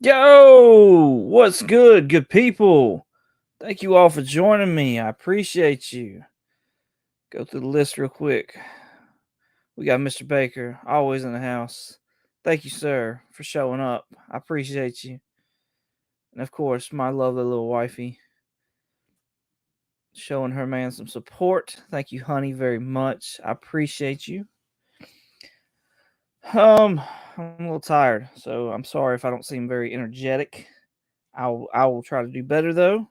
Yo, what's good people? Thank you all for joining me. I appreciate you. Go through the list real quick. We got Mr. Baker, always in the house. Thank you, sir, for showing up. I appreciate you. And of course, my lovely little wifey, showing her man some support. Thank you, honey, very much. I appreciate you. Um, I'm a little tired, so I'm sorry if I don't seem very energetic. I will try to do better though.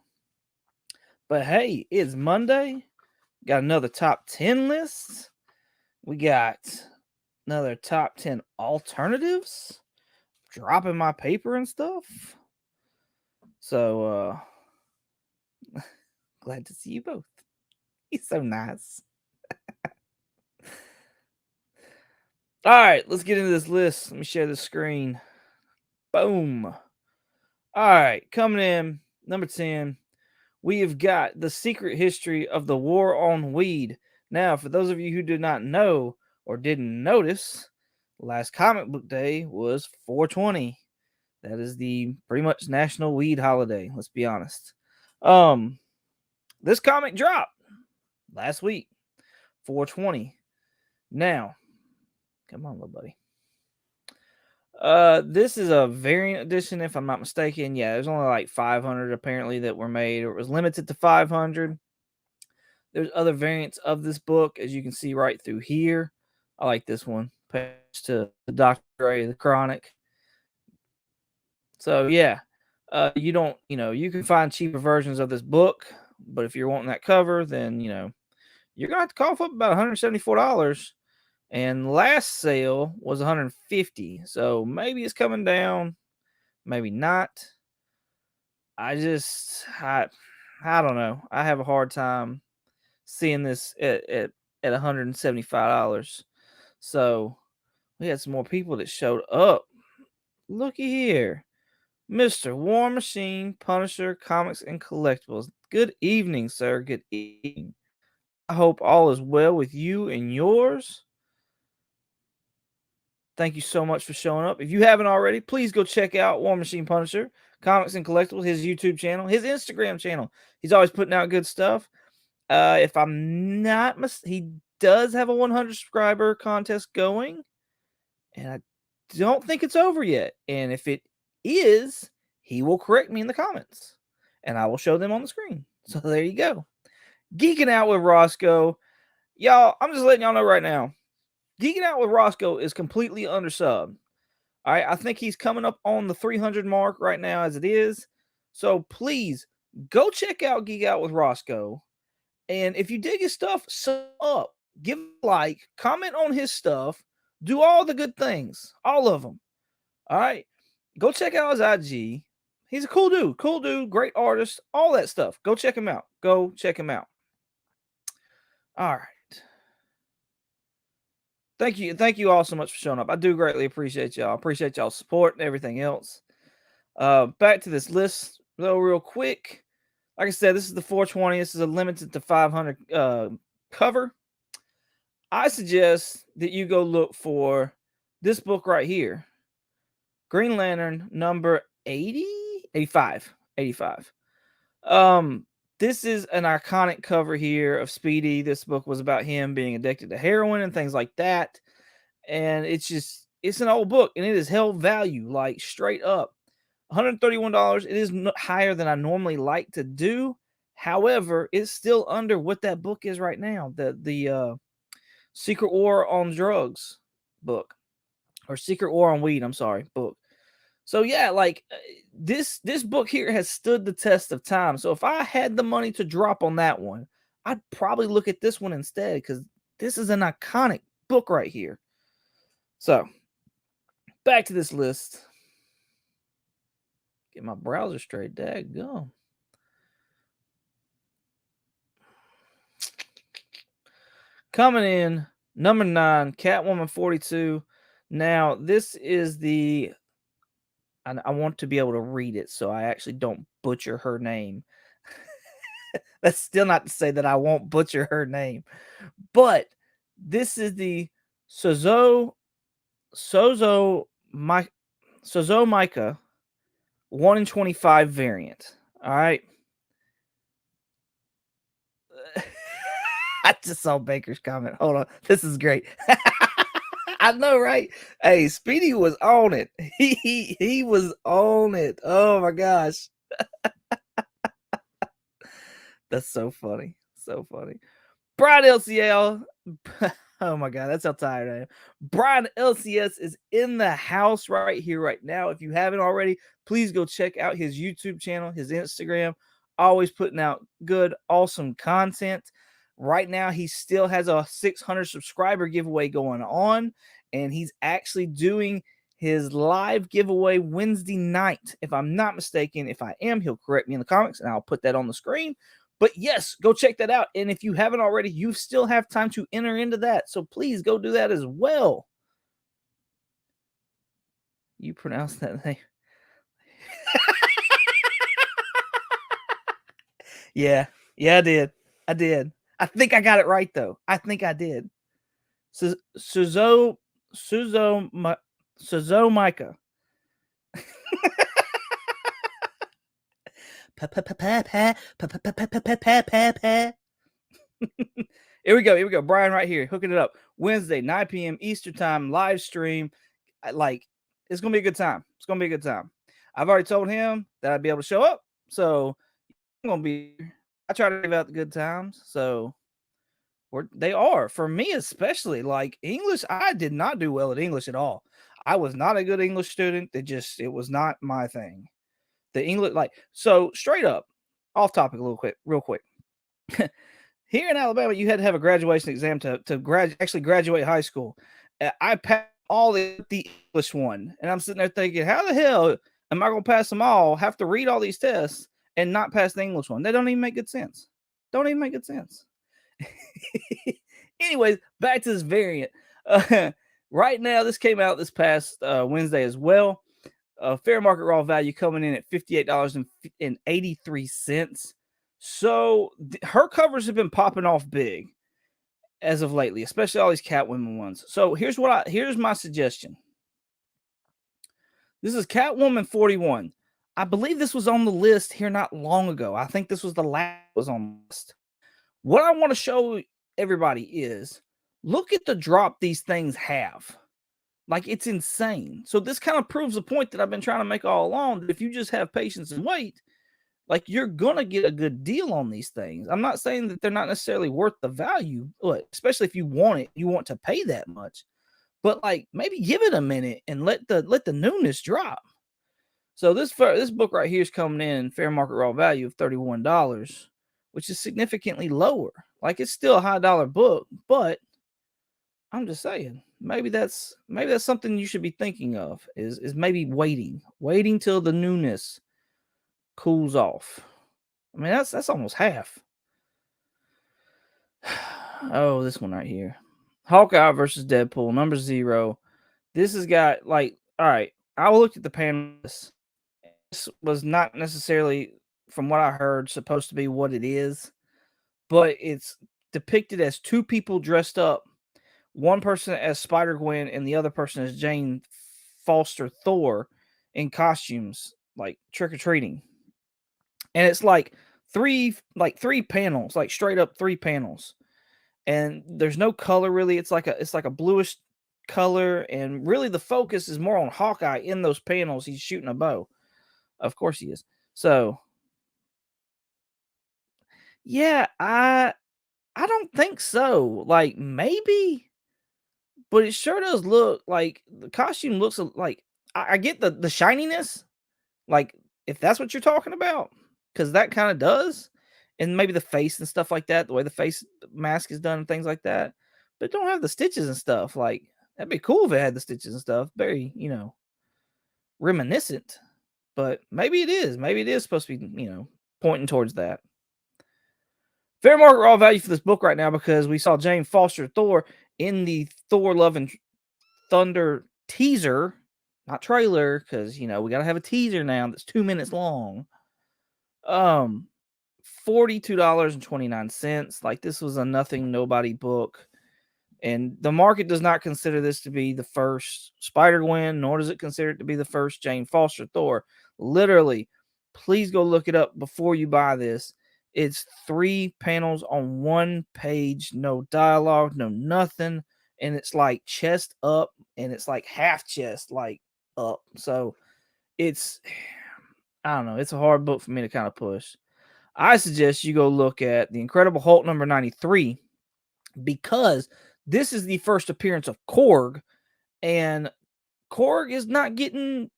But hey, it's Monday. Got another top 10 list. We got another top 10 alternatives. Dropping my paper and stuff. So glad to see you both. He's so nice. All right, let's get into this list. Let me share the screen. Boom. All right, coming in number 10, we have got The Secret History of the War on Weed. Now, for those of you who did not know or didn't notice, last comic book day was 420. That is the pretty much national weed holiday, let's be honest. This comic dropped last week, 420. Now, come on, little buddy. This is a variant edition, if I'm not mistaken. Yeah, there's only like 500 apparently that were made, or it was limited to 500. There's other variants of this book, as you can see right through here. I like this one, page to the Dr. Gray, the Chronic. So yeah, you don't, you can find cheaper versions of this book, but if you're wanting that cover, then you're gonna have to cough up about $174. And last sale was 150. So maybe it's coming down, maybe not. I don't know. I have a hard time seeing this at $175. So we had some more people that showed up. Looky here. Mr. War Machine, Punisher, Comics, and Collectibles. Good evening, sir. Good evening. I hope all is well with you and yours. Thank you so much for showing up. If you haven't already, please go check out War Machine Punisher, Comics and Collectibles, his YouTube channel, his Instagram channel. He's always putting out good stuff. If I'm not he does have a 100 subscriber contest going, and I don't think it's over yet. And if it is, he will correct me in the comments, and I will show them on the screen. So there you go. Geeking Out with Roscoe. Y'all, I'm just letting y'all know right now. Geeking Out with Roscoe is completely undersubbed. All right, I think he's coming up on the 300 mark right now as it is. So please go check out Geek Out with Roscoe. And if you dig his stuff, sub up, give a like, comment on his stuff, do all the good things, all of them. All right, go check out his IG. He's a cool dude, great artist, all that stuff. Go check him out. Go check him out. All right. Thank you all so much for showing up. I do greatly appreciate y'all. Appreciate y'all's support and everything else. Back to this list though, real quick. Like I said, this is the 420. This is a limited to 500 cover. I suggest that you go look for this book right here, Green Lantern number 85. This is an iconic cover here of Speedy. This book was about him being addicted to heroin and things like that. And it's an old book, and it is held value, like straight up. $131. It is higher than I normally like to do. However, it's still under what that book is right now. The Secret War on Drugs book, or Secret War on Weed. I'm sorry, book. So yeah, like this book here has stood the test of time. So if I had the money to drop on that one, I'd probably look at this one instead, because this is an iconic book right here. So back to this list. Get my browser straight. Daggone. Coming in, number 9, Catwoman 42. Now, this is the... I want to be able to read it so I actually don't butcher her name. That's still not to say that I won't butcher her name. But this is the Sozo Micah 1 in 25 variant. All right. I just saw Baker's comment. Hold on. This is great. I know, right? Hey, Speedy was on it. He was on it. Oh my gosh. That's so funny. So funny. Brian LCL. Oh my god, that's how tired I am. Brian LCS is in the house right here, right now. If you haven't already, please go check out his YouTube channel, his Instagram. Always putting out good, awesome content. Right now, he still has a 600 subscriber giveaway going on, and he's actually doing his live giveaway Wednesday night. If I'm not mistaken, if I am, he'll correct me in the comments, and I'll put that on the screen. But yes, go check that out. And if you haven't already, you still have time to enter into that. So please go do that as well. You pronounce that name. Yeah. Yeah, I did. I did. I think I got it right, though. I think I did. Suzo Micah. Here we go. Here we go. Brian right here, hooking it up. Wednesday, 9 p.m. Eastern time, live stream. Like, it's going to be a good time. It's going to be a good time. I've already told him that I'd be able to show up. So, I'm going to be, I try to give out the good times. So, they are. For me, especially, like English, I did not do well at English at all. I was not a good English student. It was not my thing. The English, like, so straight up, off topic a little quick, real quick. Here in Alabama, you had to have a graduation exam to actually graduate high school. I passed all the English one, and I'm sitting there thinking, how the hell am I going to pass them all? Have to read all these tests and not pass the English one? They don't even make good sense. Don't even make good sense. Anyways, back to this variant. Right now, this came out this past Wednesday as well. Fair market raw value coming in at $58.83. So her covers have been popping off big as of lately, especially all these Catwoman ones. So here's my suggestion. This is Catwoman 41. I believe this was on the list here not long ago. I think this was the last was on the list. What I want to show everybody is look at the drop these things have. Like, it's insane. So this kind of proves the point that I've been trying to make all along, that if you just have patience and wait, like, you're going to get a good deal on these things. I'm not saying that they're not necessarily worth the value, especially if you want to pay that much. But like, maybe give it a minute and let the newness drop. So this book right here is coming in fair market raw value of $31, which is significantly lower. Like, it's still a high dollar book, but I'm just saying, maybe that's something you should be thinking of is maybe waiting till the newness cools off. I mean, that's almost half. Oh, this one right here. Hawkeye versus Deadpool, number 0. This has got, like, all right, I looked at the panel. This was not necessarily, from what I heard, supposed to be what it is, but it's depicted as two people dressed up. One person as Spider-Gwen and the other person as Jane Foster Thor in costumes, like trick-or-treating. And it's like three panels, like straight up 3 panels. And there's no color really. It's like a bluish color, and really the focus is more on Hawkeye in those panels. He's shooting a bow. Of course he is. So yeah, I don't think so. Like, maybe, but it sure does look like the costume looks like, I get the shininess, like, if that's what you're talking about, because that kind of does, and maybe the face and stuff like that, the way the face mask is done and things like that, but don't have the stitches and stuff. Like, that'd be cool if it had the stitches and stuff. Very, reminiscent, but maybe it is. Maybe it is supposed to be, pointing towards that. Fair market raw value for this book right now, because we saw Jane Foster Thor in the Thor Love and Thunder teaser, not trailer, because we gotta have a teaser now that's 2 minutes long. $42.29. Like, this was a nothing nobody book. And the market does not consider this to be the first Spider-Gwen, nor does it consider it to be the first Jane Foster Thor. Literally, please go look it up before you buy this. It's 3 panels on 1 page, no dialogue, no nothing. And it's like chest up, and it's like half chest, like up. So it's, I don't know, it's a hard book for me to kind of push. I suggest you go look at The Incredible Hulk number 93, because this is the first appearance of Korg, and Korg is not getting,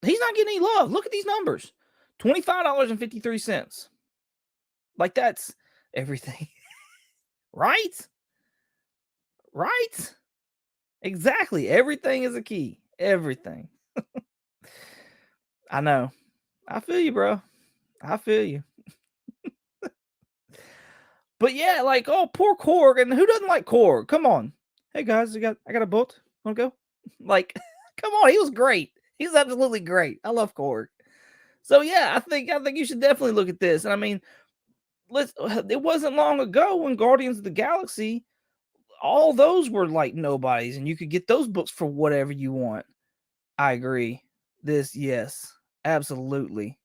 he's not getting any love. Look at these numbers. $25.53. Like, that's everything. Right? Right? Exactly. Everything is a key. Everything. I know. I feel you, bro. I feel you. But yeah, like, oh, poor Korg. And who doesn't like Korg? Come on. Hey guys, I got a boat. Wanna go? Like, come on, he was great. He's absolutely great. I love Korg. So yeah, I think you should definitely look at this. And I mean, it wasn't long ago when Guardians of the Galaxy, all those were like nobodies, and you could get those books for whatever you want. I agree. This, yes, absolutely.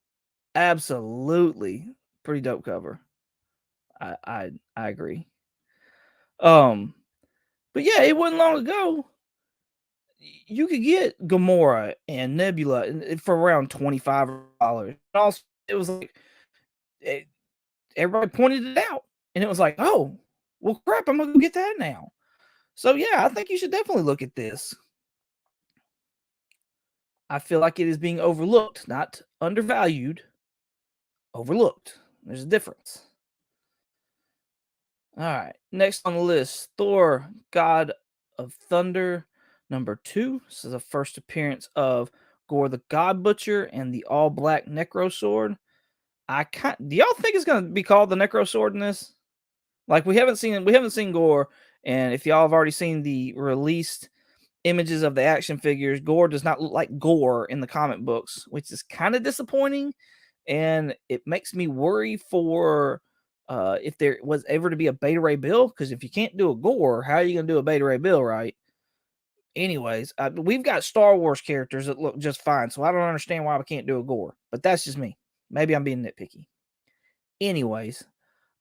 Absolutely. Pretty dope cover. I agree. But yeah, it wasn't long ago. You could get Gamora and Nebula for around $25. Also, it was like everybody pointed it out, and it was like, oh, well, crap, I'm gonna go get that now. So yeah, I think you should definitely look at this. I feel like it is being overlooked, not undervalued. Overlooked. There's a difference. All right, next on the list, Thor God of Thunder number 2. This is the first appearance of Gore the God Butcher and the all black Necro Sword. Do y'all think it's gonna be called the Necro Sword in this? Like, we haven't seen Gore, and if y'all have already seen the released images of the action figures, Gore does not look like Gore in the comic books, which is kind of disappointing, and it makes me worry for if there was ever to be a Beta Ray Bill, because if you can't do a Gore, how are you gonna do a Beta Ray Bill, right? Anyways, we've got Star Wars characters that look just fine, so I don't understand why we can't do a Gore. But that's just me. Maybe I'm being nitpicky. Anyways,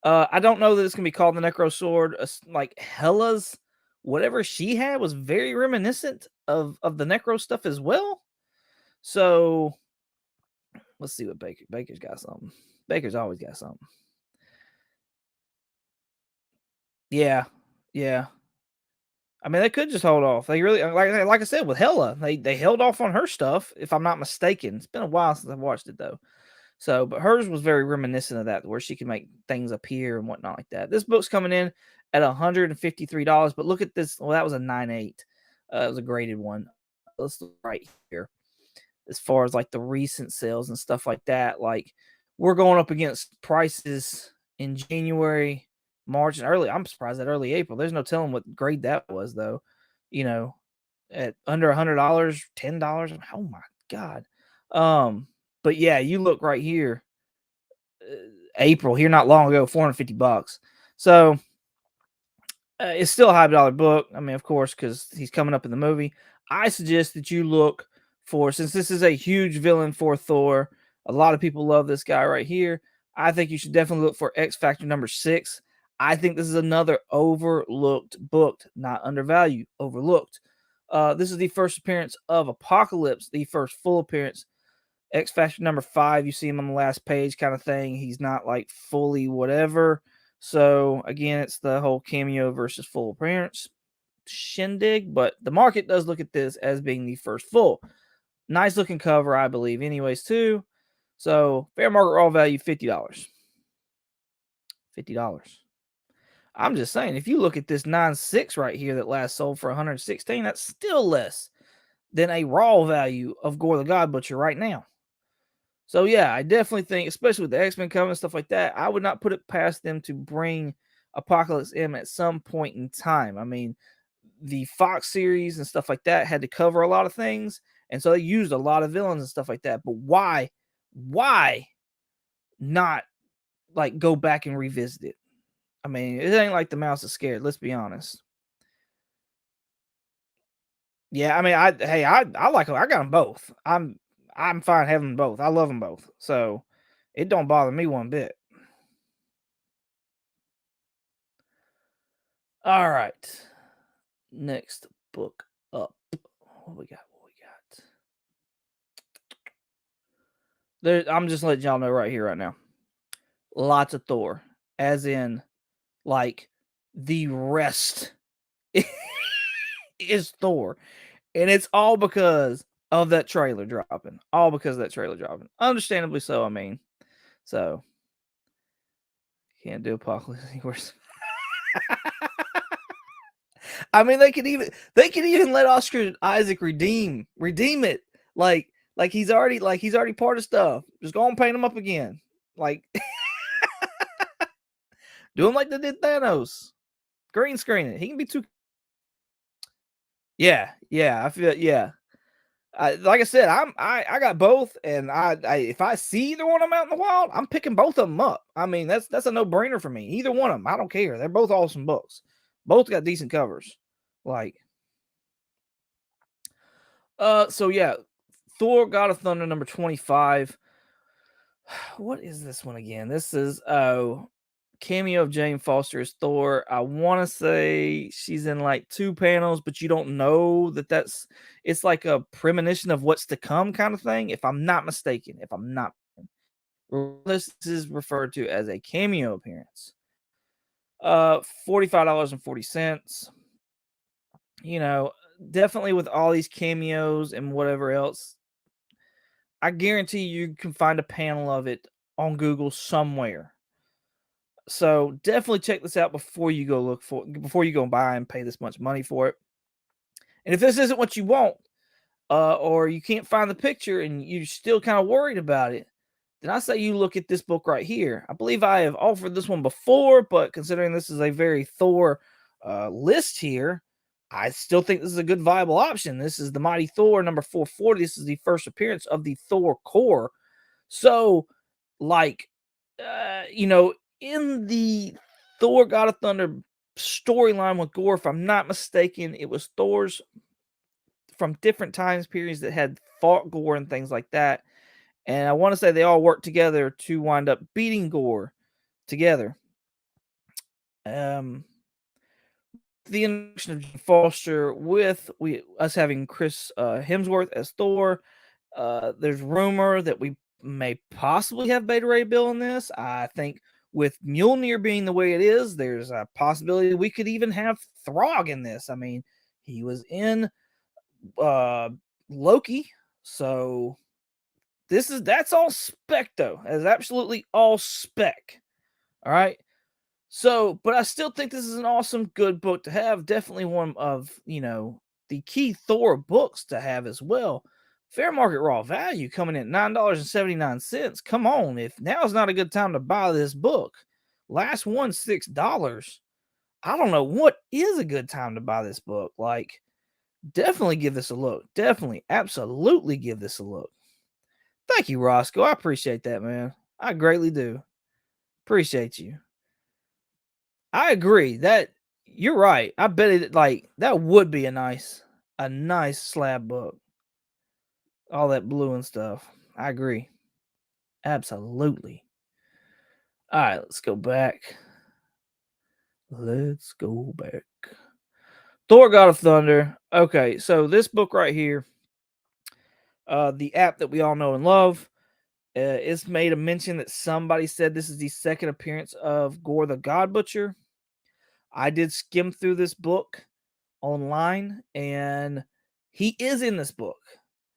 I don't know that it's gonna be called the Necro Sword. Like Hela's whatever she had was very reminiscent of the Necro stuff as well. So let's see what Baker's got something. Baker's always got something. Yeah, yeah. I mean, they could just hold off. They really, like I said, with Hela, they held off on her stuff, if I'm not mistaken. It's been a while since I've watched it though. So, but hers was very reminiscent of that, where she can make things appear and whatnot like that. This book's coming in at $153, but look at this. Well, that was a 9.8. It was a graded one. Let's look right here. As far as like the recent sales and stuff like that, like we're going up against prices in January, March, and early. I'm surprised at early April. There's no telling what grade that was, though. You know, at under $100, $10. Oh my god. But yeah, you look right here, April here not long ago, $450. So it's still a $5 book. I mean, of course, because he's coming up in the movie. I suggest that you look for, since this is a huge villain for Thor, a lot of people love this guy right here. I think you should definitely look for X Factor number 6. I think this is another overlooked book, not undervalued, overlooked. This is the first appearance of Apocalypse, the first full appearance. X Factor number 5, you see him on the last page kind of thing. He's not like fully whatever. So again, it's the whole cameo versus full appearance shindig, but the market does look at this as being the first full. Nice looking cover, I believe, anyways, too. So fair market raw value, $50. $50. I'm just saying, if you look at this 9.6 right here that last sold for 116, that's still less than a raw value of Gore the God Butcher right now. So yeah, I definitely think, especially with the X-Men coming and stuff like that, I would not put it past them to bring Apocalypse M at some point in time. I mean, the Fox series and stuff like that had to cover a lot of things, and so they used a lot of villains and stuff like that. But why not like go back and revisit it? I mean, it ain't like the mouse is scared. Let's be honest. Yeah, I mean, I like 'em. I got them both. I'm fine having 'em both. I love them both. So, it don't bother me one bit. Alright. Next book up. What we got? What we got? I'm just letting y'all know right here, right now. Lots of Thor, as in, like, the rest is Thor, and it's all because of that trailer dropping. All because of that trailer dropping. Understandably so, I mean. So, can't do Apocalypse any worse. I mean, they could even let Oscar Isaac redeem it. Like he's already part of stuff. Just go and paint him up again. Like do him like they did Thanos. Green screen it. He can be too. Yeah, yeah. I feel yeah. Like I said, I got both, and I if I see either one of them out in the wild, I'm picking both of them up. I mean, that's a no brainer for me. Either one of them, I don't care. They're both awesome books. Both got decent covers. Like, so yeah, Thor: God of Thunder number 25. What is this one again? This is cameo of Jane Foster as Thor. I want to say she's in like two panels, but you don't know that's it's like a premonition of what's to come kind of thing. If I'm not mistaken, if I'm not, this is referred to as a cameo appearance. $45.40. You know, definitely with all these cameos and whatever else, I guarantee you can find a panel of it on Google somewhere. So definitely check this out before you go buy and pay this much money for it. And if this isn't what you want, or you can't find the picture and you're still kind of worried about it, then I say you look at this book right here. I believe I have offered this one before, but considering this is a very Thor list here, I still think this is a good viable option. This is the Mighty Thor number 440. This is the first appearance of the Thor core. So, like, in the Thor God of Thunder storyline with Gore, if I'm not mistaken, it was Thor's from different times periods that had fought Gore and things like that. And I want to say they all worked together to wind up beating Gore together. The introduction of Jane Foster with us having Chris Hemsworth as Thor. There's rumor that we may possibly have Beta Ray Bill in this. I think with Mjolnir being the way it is, there's a possibility we could even have Throg in this. I mean, he was in Loki, so that's all spec though. That's absolutely all spec. All right. So, but I still think this is an awesome, good book to have. Definitely one of, the key Thor books to have as well. Fair market raw value coming in at $9.79. Come on, if now is not a good time to buy this book. Last one, $6. I don't know what is a good time to buy this book. Like, definitely give this a look. Definitely, absolutely give this a look. Thank you, Roscoe. I appreciate that, man. I greatly do. Appreciate you. I agree that you're right. I bet it like that would be a nice slab book. All that blue and stuff. I agree. Absolutely. All right, let's go back. Let's go back. Thor God of Thunder. Okay, so this book right here, the app that we all know and love, it's made a mention that somebody said this is the second appearance of Gore the God Butcher. I did skim through this book online, and he is in this book.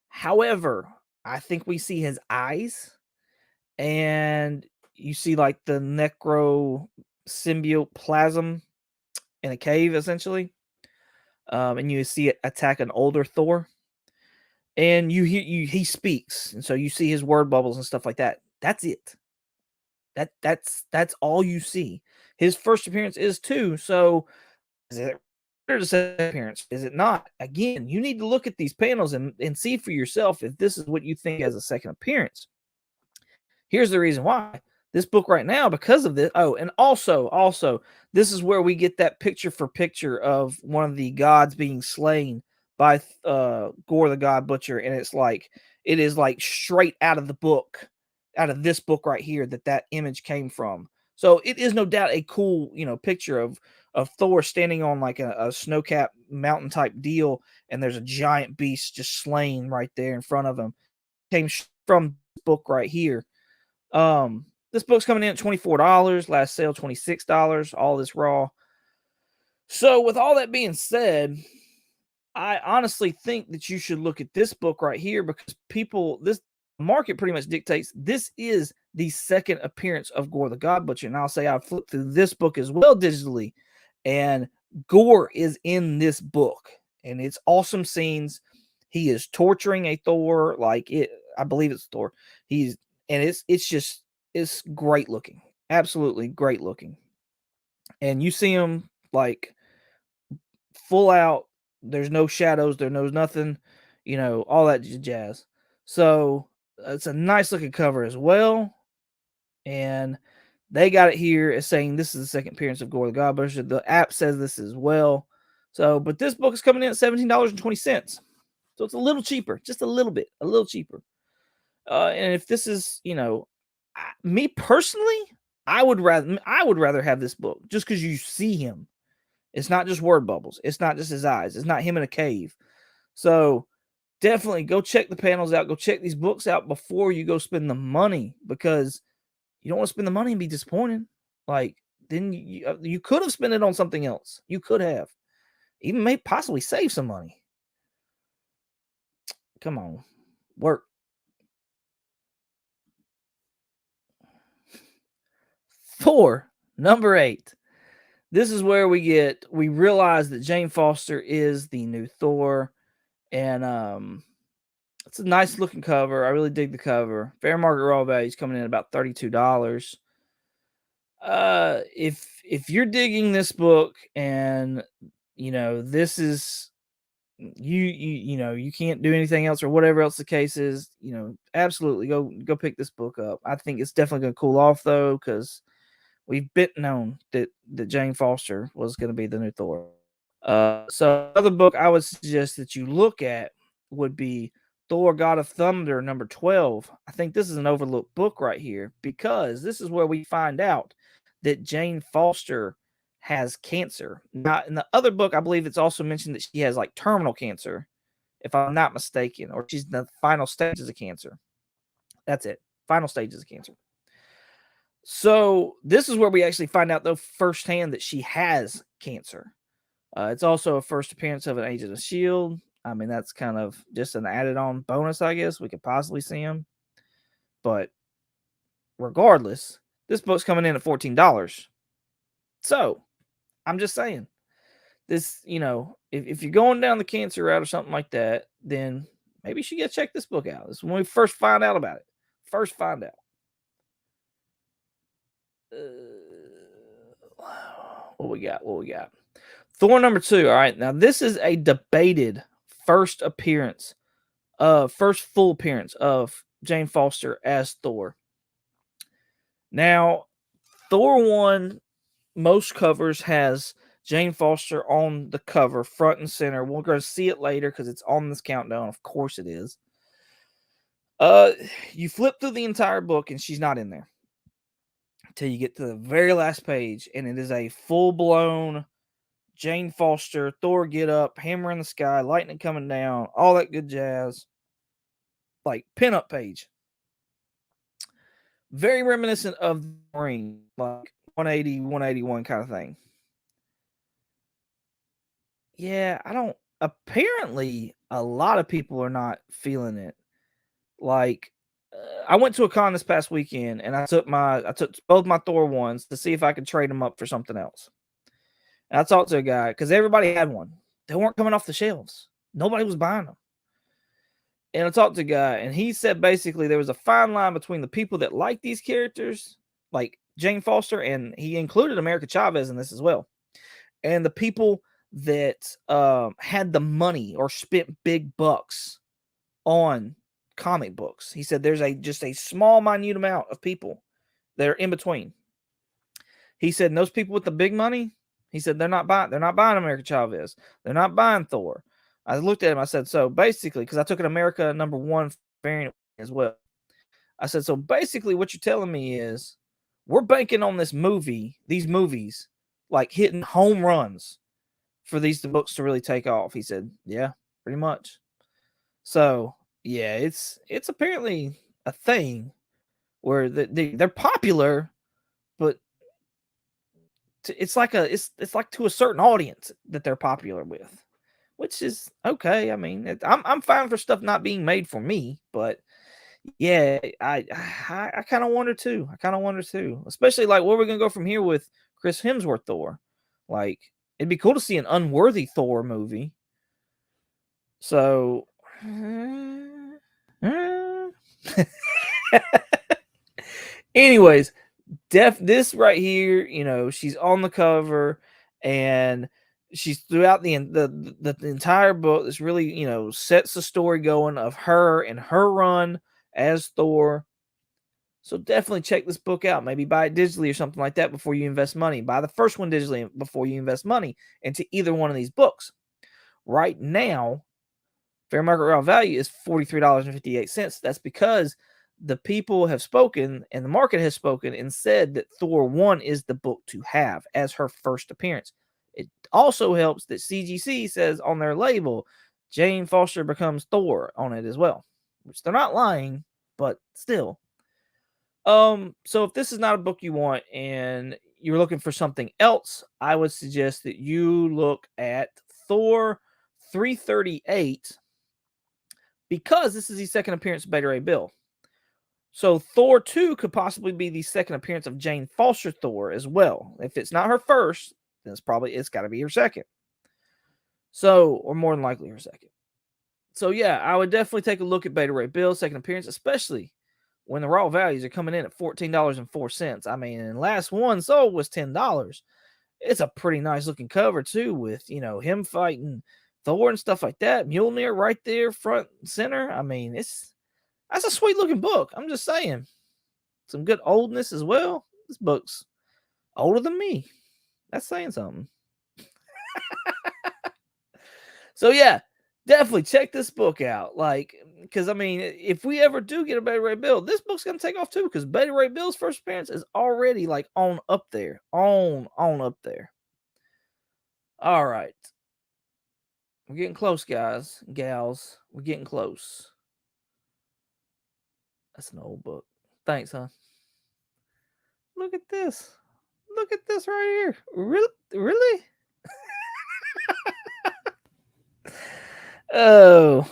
However, I think we see his eyes, and you see like the necro symbiote plasm in a cave, essentially. And you see it attack an older Thor, and he speaks, and so you see his word bubbles and stuff like that. That's it. That's all you see. His first appearance is too. So is it a second appearance? Is it not? Again, you need to look at these panels and see for yourself if this is what you think as a second appearance. Here's the reason why. This book right now, because of this. Oh, and also, this is where we get that picture for picture of one of the gods being slain by Gore the God Butcher, and it is like straight out of the book, out of this book right here that image came from. So it is no doubt a cool, picture of Thor standing on like a snow-capped mountain type deal, and there's a giant beast just slain right there in front of him. Came from this book right here. This book's coming in at $24. Last sale $26. All this raw. So with all that being said, I honestly think that you should look at this book right here, because this market pretty much dictates this is the second appearance of Gore the God Butcher. And I'll say I've flipped through this book as well digitally, and Gore is in this book, and it's awesome scenes. He is torturing a Thor, I believe it's Thor. It's great looking, absolutely great looking. And you see him like full out. There's no shadows. There knows nothing, all that jazz. So it's a nice looking cover as well. And they got it here as saying this is the second appearance of Gore the God Butcher. The app says this as well. So, but this book is coming in at $17.20. So it's a little cheaper, just a little bit, a little cheaper. And if this is, me personally, I would rather have this book just because you see him. It's not just word bubbles. It's not just his eyes. It's not him in a cave. So definitely go check the panels out. Go check these books out before you go spend the money, because you don't want to spend the money and be disappointed. Like, then you could have spent it on something else. You could have even may possibly save some money. Come on, work. Thor number 8. This is where we realize that Jane Foster is the new Thor, and it's a nice looking cover. I really dig the cover. Fair market raw value is coming in about $32. If you're digging this book, and this is you can't do anything else or whatever else the case is, absolutely go pick this book up. I think it's definitely going to cool off though, because we've been known that Jane Foster was going to be the new Thor. So another book I would suggest that you look at would be Thor God of Thunder number 12. I think this is an overlooked book right here, because this is where we find out that Jane Foster has cancer. Now, in the other book, I believe it's also mentioned that she has like terminal cancer, if I'm not mistaken, or she's in the final stages of cancer. That's it. Final stages of cancer. So this is where we actually find out, though, firsthand that she has cancer. It's also a first appearance of an Agent of S.H.I.E.L.D. I mean, that's kind of just an added-on bonus, I guess. We could possibly see him. But regardless, this book's coming in at $14. So I'm just saying, this, if you're going down the cancer route or something like that, then maybe you should get check this book out. This is when we first find out about it. First find out. What we got? Thor number 2. All right. Now, this is a debated first full appearance of Jane Foster as Thor. Now, Thor 1, most covers has Jane Foster on the cover, front and center. We're going to see it later because it's on this countdown. Of course it is. You flip through the entire book and she's not in there until you get to the very last page, and it is a full-blown Jane Foster, Thor get up, hammer in the sky, lightning coming down, all that good jazz. Like pinup page. Very reminiscent of the Ring, like 180, 181 kind of thing. Yeah, apparently a lot of people are not feeling it. Like, I went to a con this past weekend, and I took both my Thor ones to see if I could trade them up for something else. And I talked to a guy, because everybody had one. They weren't coming off the shelves. Nobody was buying them. And I talked to a guy, and he said basically there was a fine line between the people that like these characters, like Jane Foster, and he included America Chavez in this as well, and the people that had the money or spent big bucks on comic books. He said there's just a small, minute amount of people that are in between. He said, and those people with the big money, he said they're not buying America Chavez. They're not buying Thor. I looked at him. I said, so basically, because I took an America #1 variant as well. I said, so basically, what you're telling me is we're banking on these movies, like hitting home runs for these books to really take off. He said, yeah, pretty much. So yeah, it's apparently a thing where they're popular, but it's like to a certain audience that they're popular with, which is okay. I mean, I'm fine for stuff not being made for me, but yeah, I kind of wonder too. I kind of wonder too, especially like where we're gonna go from here with Chris Hemsworth Thor. Like, it'd be cool to see an unworthy Thor movie. So, anyways, this right here, she's on the cover, and she's throughout the entire book. This really, sets the story going of her and her run as Thor. So definitely check this book out. Maybe buy it digitally or something like that before you invest money. Buy the first one digitally before you invest money into either one of these books. Right now, fair market value is $43.58. That's because the people have spoken and the market has spoken and said that Thor 1 is the book to have as her first appearance. It also helps that CGC says on their label, Jane Foster becomes Thor on it as well, which they're not lying, but still. So if this is not a book you want and you're looking for something else, I would suggest that you look at Thor 338, because this is the second appearance of Beta Ray Bill. So Thor 2 could possibly be the second appearance of Jane Foster Thor as well. If it's not her first, then it's got to be her second. So, or more than likely her second. So yeah, I would definitely take a look at Beta Ray Bill's second appearance, especially when the raw values are coming in at $14.04. I mean, and last one sold was $10. It's a pretty nice looking cover too, with him fighting Thor and stuff like that. Mjolnir right there, front and center. I mean, that's a sweet looking book. I'm just saying, some good oldness as well. This book's older than me. That's saying something. So yeah, definitely check this book out. Like, because I mean, if we ever do get a Beta Ray Bill, this book's gonna take off too. Because Beta Ray Bill's first appearance is already like on up there. On up there. All right. We're getting close, guys, gals. We're getting close. That's an old book. Thanks, huh? Look at this. Look at this right here. Really? Oh.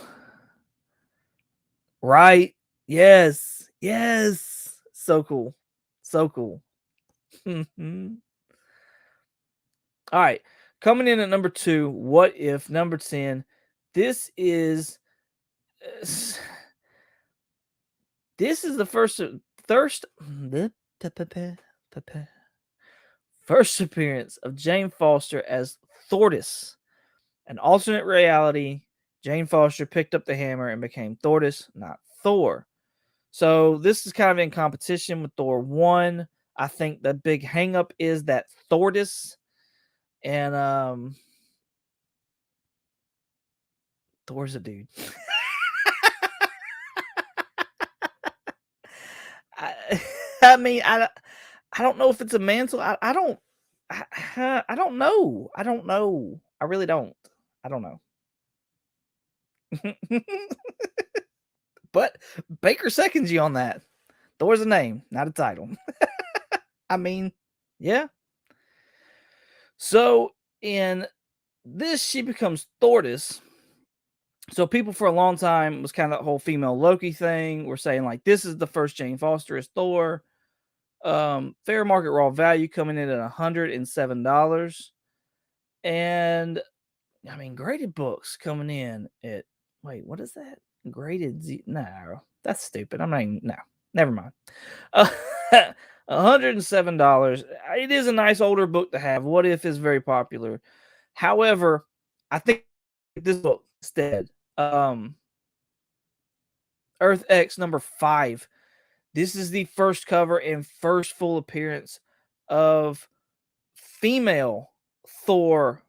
Right. Yes. Yes. So cool. So cool. All right. Coming in at number 2, What If? Number 10. This is this is the first appearance of Jane Foster as Thortus. An alternate reality, Jane Foster picked up the hammer and became Thortus, not Thor. So this is kind of in competition with Thor 1. I think the big hangup is that Thortus and Thor's a dude. I, I mean, I don't know if it's a mantle. I don't know. I don't know. I really don't. I don't know. But Baker seconds you on that. Thor's a name, not a title. I mean, yeah. So in this, she becomes Thortus. So people for a long time was kind of that whole female Loki thing. We're saying like this is the first Jane Foster as Thor. Fair market raw value coming in at $107. And I mean, graded books coming in at, wait, what is that? Graded no, that's stupid. I'm not even, no, never mind. $107. It is a nice older book to have. What If is very popular. However, I think this book instead, Earth X number 5. This is the first cover and first full appearance of female Thor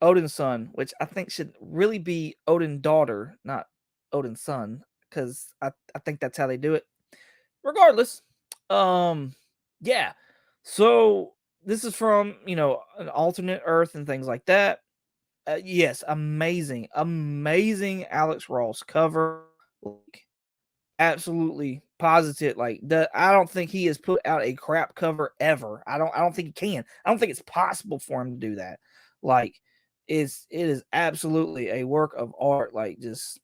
Odin's son, which I think should really be Odin's daughter, not Odin's son, because I think that's how they do it. Regardless, um, yeah. So this is from an alternate Earth and things like that. Yes, amazing, amazing Alex Ross cover. Like, absolutely positive. Like I don't think he has put out a crap cover ever. I don't think he can. I don't think it's possible for him to do that. Like it is absolutely a work of art. Like just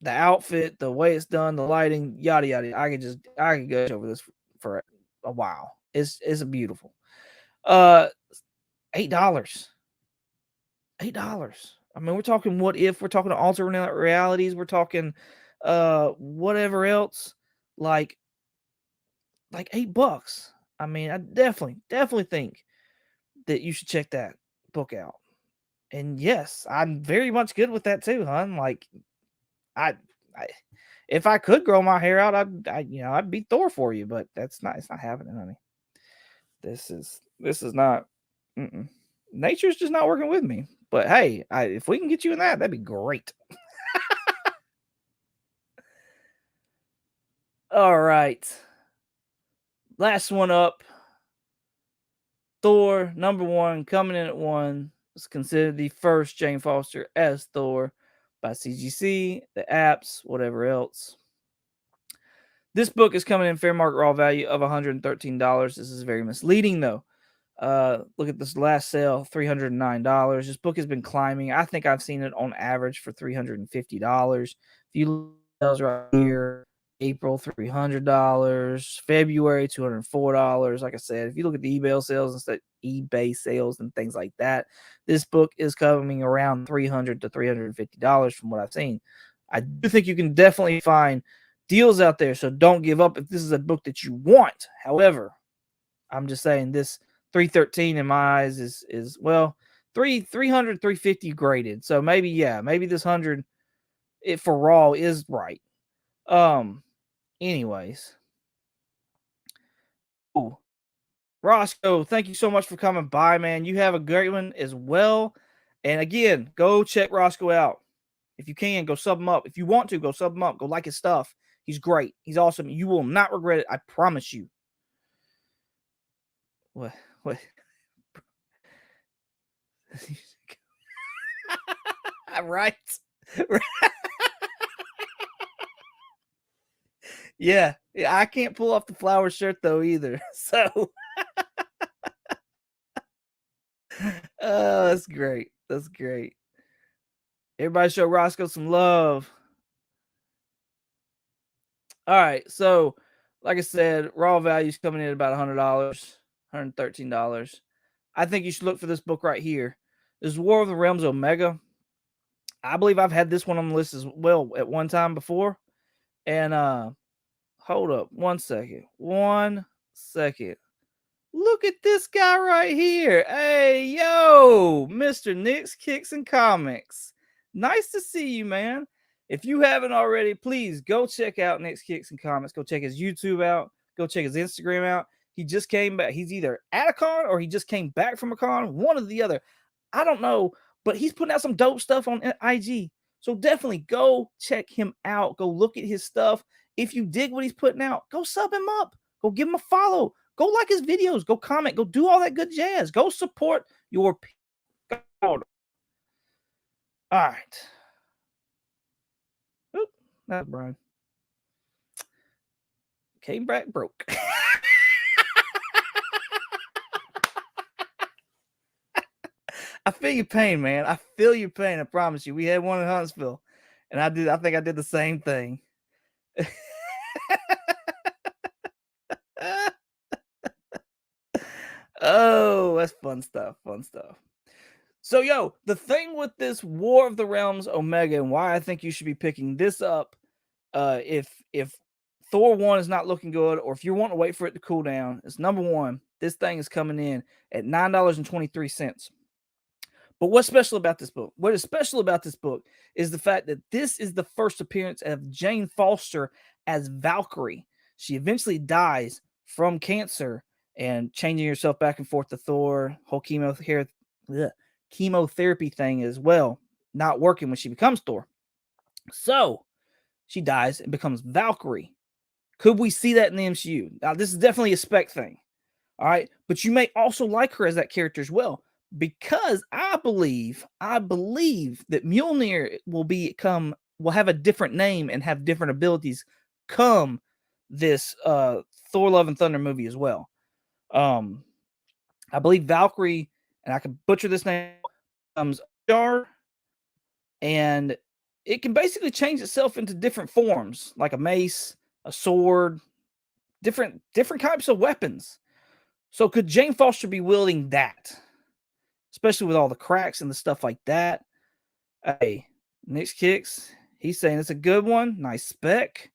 the outfit, the way it's done, the lighting, yada yada. I could go over this for a while. It's a beautiful. Uh $8. $8. I mean, we're talking what if, we're talking alternate realities, we're talking whatever else, like $8. I mean, I definitely think that you should check that book out. And yes, I'm very much good with that too, hon. Like I, I if I could grow my hair out, I'd be Thor for you, but it's not happening, honey. This is not. Mm-mm. Nature's just not working with me. But hey, if we can get you in that, that'd be great. All right, last one up. Thor #1 coming in at 1 was considered the first Jane Foster as Thor by CGC, the apps, whatever else. This book is coming in fair market raw value of $113. This is very misleading though. Look at this last sale, $309. This book has been climbing. I think I've seen it on average for $350. If you look at sales right here, April $300, February $204. Like I said, if you look at the eBay sales and things like that, this book is coming around $300 to $350 from what I've seen. I do think you can definitely find deals out there, so don't give up if this is a book that you want. However, I'm just saying this 313 in my eyes is well 300 350 graded. So maybe this 100 for raw is right. Anyways. Ooh. Roscoe, thank you so much for coming by, man. You have a great one as well. And again, go check Roscoe out. If you can, go sub him up. If you want to, go sub him up. Go like his stuff. He's great. He's awesome. You will not regret it. I promise you. What? Right. Yeah, I can't pull off the flower shirt though either. So, oh, that's great. That's great. Everybody show Roscoe some love. All right, so like I said, raw value's coming in at about $100, $113. I think you should look for this book right here. This is War of the Realms Omega. I believe I've had this one on the list as well at one time before. And hold up 1 second. 1 second. Look at this guy right here. Hey, yo, Mr. Nick's Kicks and Comics. Nice to see you, man. If you haven't already, please go check out Nick's Kicks and Comics. Go check his YouTube out. Go check his Instagram out. He just came back. He's either at a con or he just came back from a con. One or the other. I don't know, but he's putting out some dope stuff on IG. So definitely go check him out. Go look at his stuff. If you dig what he's putting out, go sub him up. Go give him a follow. Go like his videos. Go comment. Go do all that good jazz. Go support your people. All right. Oop, that's Brian. Came back broke. I feel your pain, man. I feel your pain. I promise you. We had one in Huntsville, and I think I did the same thing. Oh, that's fun stuff. Fun stuff. So, yo, the thing with this War of the Realms Omega and why I think you should be picking this up, if Thor 1 is not looking good, or if you want to wait for it to cool down, it's #1. This thing is coming in at $9.23. But what's special about this book? What is special about this book is the fact that this is the first appearance of Jane Foster as Valkyrie. She eventually dies from cancer and changing herself back and forth to Thor, whole chemotherapy thing as well, not working when she becomes Thor. So she dies and becomes Valkyrie. Could we see that in the MCU? Now, this is definitely a spec thing. All right. But you may also like her as that character as well, because I believe that Mjolnir will have a different name and have different abilities come this Thor Love and Thunder movie as well. I believe Valkyrie, and I can butcher this name, comes Jar, and it can basically change itself into different forms, like a mace, a sword, different types of weapons. So could Jane Foster be wielding that? Especially with all the cracks and the stuff like that. Hey, Nick's Kicks, he's saying it's a good one. Nice spec.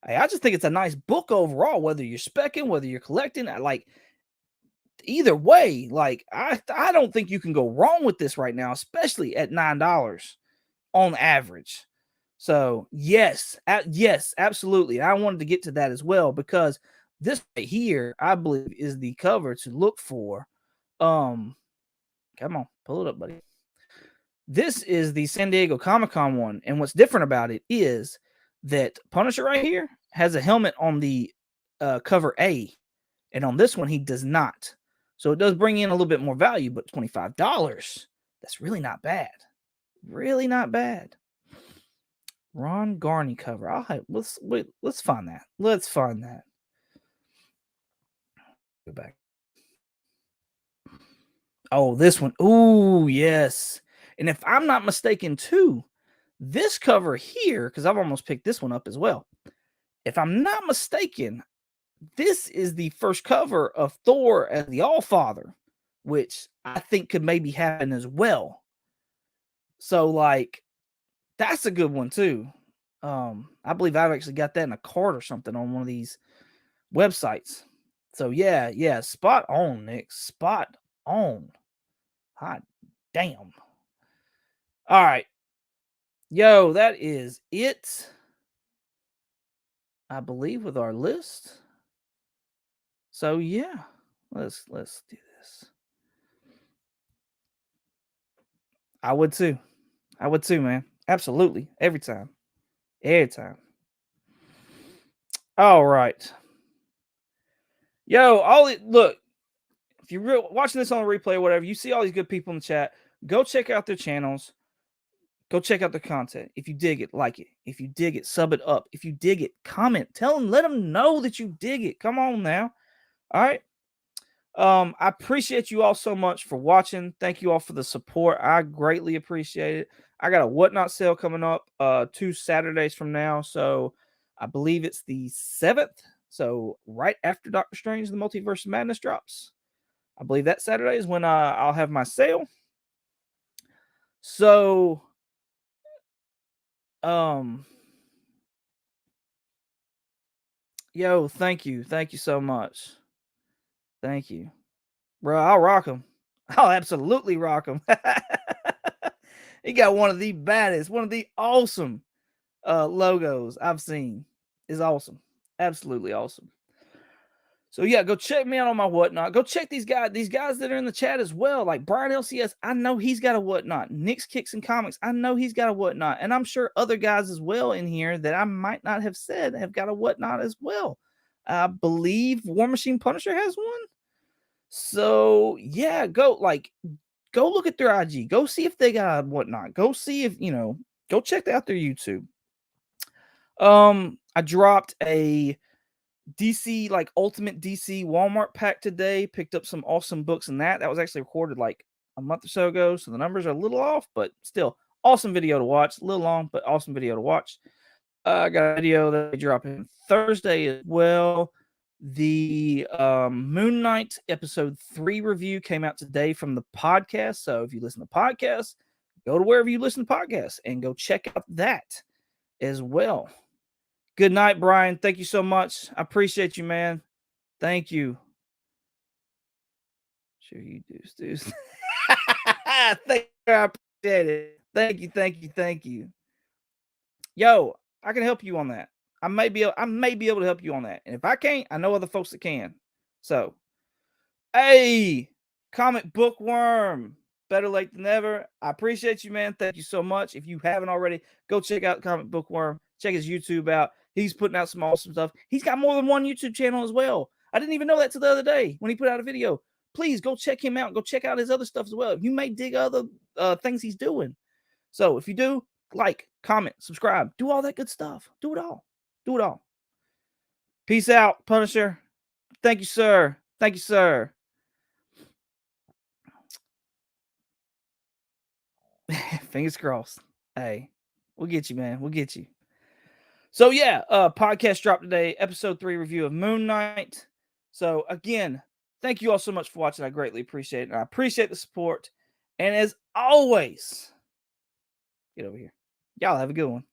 Hey, I just think it's a nice book overall, whether you're specking, whether you're collecting. Like, either way, like, I don't think you can go wrong with this right now, especially at $9 on average. So yes, absolutely. I wanted to get to that as well, because this right here, I believe, is the cover to look for. Come on, pull it up, buddy. This is the San Diego Comic-Con one, and what's different about it is that Punisher right here has a helmet on the cover A, and on this one he does not. So it does bring in a little bit more value, but $25, that's really not bad. Really not bad. Ron Garney cover. Let's find that. Let's find that. Go back. Oh, this one. Ooh, yes. And if I'm not mistaken, too, this cover here, because I've almost picked this one up as well. If I'm not mistaken, this is the first cover of Thor as the Allfather, which I think could maybe happen as well. So, like, that's a good one, too. I believe I've actually got that in a card or something on one of these websites. So yeah, spot on, Nick. Spot on. Hot damn. All right. Yo, that is it, I believe, with our list. So yeah, let's do this. I would too, man. Absolutely. Every time. All right. Yo, look, if you're watching this on a replay or whatever, you see all these good people in the chat, go check out their channels. Go check out the content. If you dig it, like it. If you dig it, sub it up. If you dig it, comment. Tell them, let them know that you dig it. Come on now. All right. I appreciate you all so much for watching. Thank you all for the support. I greatly appreciate it. I got a Whatnot sale coming up 2 Saturdays from now. So I believe it's the 7th. So right after Doctor Strange, the Multiverse of Madness drops. I believe that Saturday is when I'll have my sale. So yo, thank you so much. Thank you, bro. I'll rock them. I'll absolutely rock them. He got one of the baddest, one of the awesome logos I've seen. Is awesome, absolutely awesome. So yeah, go check me out on my Whatnot. Go check these guys that are in the chat as well. Like Brian LCS, I know he's got a Whatnot. Nick's Kicks and Comics, I know he's got a Whatnot. And I'm sure other guys as well in here that I might not have said have got a Whatnot as well. I believe War Machine Punisher has one. So yeah, go look at their IG. Go see if they got a Whatnot. Go see if, go check out their YouTube. I dropped a DC, like Ultimate DC Walmart pack today. Picked up some awesome books in that. That was actually recorded like a month or so ago, so the numbers are a little off, but still awesome video to watch. A little long, but awesome video to watch. I got a video that I drop in Thursday as well. The Moon Knight episode 3 review came out today from the podcast. So if you listen to podcasts, go to wherever you listen to podcasts and go check out that as well. Good night, Brian. Thank you so much. I appreciate you, man. Thank you. Sure you do, Stu. Thank you. I appreciate it. Thank you. Yo, I can help you on that. I may be able to help you on that. And if I can't, I know other folks that can. So, hey, Comic Bookworm. better late than never. I appreciate you, man. Thank you so much. If you haven't already, go check out Comic Book Worm. Check his YouTube out. He's putting out some awesome stuff. He's got more than one YouTube channel as well. I didn't even know that till the other day when he put out a video. Please go check him out. Go check out his other stuff as well. You may dig other things he's doing. So if you do, like, comment, subscribe, do all that good stuff. Do it all. Do it all. Peace out, Punisher. Thank you, sir. Thank you, sir. Fingers crossed. Hey, we'll get you, man. We'll get you. So yeah, podcast dropped today, episode 3 review of Moon Knight. So again, thank you all so much for watching. I greatly appreciate it. And I appreciate the support. And as always, get over here. Y'all have a good one.